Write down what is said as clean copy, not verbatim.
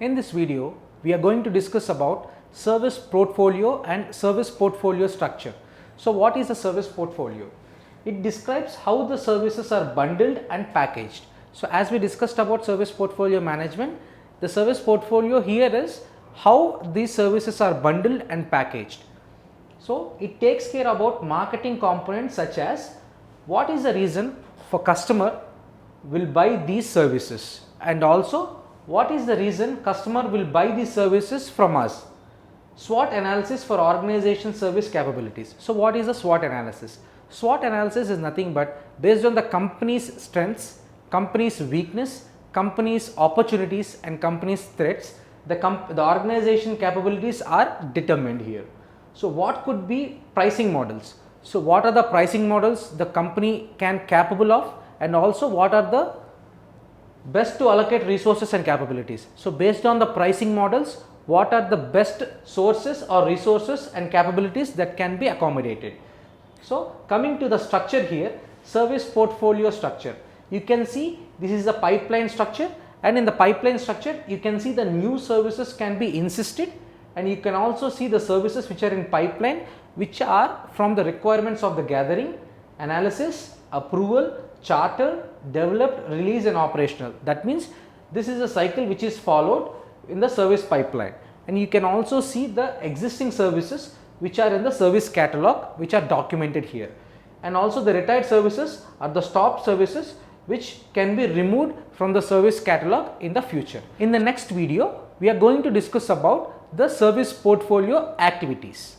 In this video, we are going to discuss about service portfolio and service portfolio structure. So what is a service portfolio? It describes how the services are bundled and packaged. So as we discussed about service portfolio management, the service portfolio here is how these services are bundled and packaged. So it takes care about marketing components such as what is the reason for customer will buy these services, and also what is the reason customer will buy these services from us. SWOT analysis for organization service capabilities. So what is a SWOT analysis? SWOT analysis is nothing but based on the company's strengths, company's weakness, company's opportunities and company's threats, the organization capabilities are determined here. So what could be pricing models? So what are the pricing models the company can capable of, and also what are the best to allocate resources and capabilities. So based on the pricing models, what are the best sources or resources and capabilities that can be accommodated. So coming to the structure here, service portfolio structure, you can see this is the pipeline structure, and in the pipeline structure you can see the new services can be insisted, and you can also see the services which are in pipeline, which are from the requirements of the gathering, analysis, approval, charter, developed, release and operational. That means this is a cycle which is followed in the service pipeline, and you can also see the existing services which are in the service catalog, which are documented here, and also the retired services are the stop services which can be removed from the service catalog in the future. In the next video, we are going to discuss about the service portfolio activities.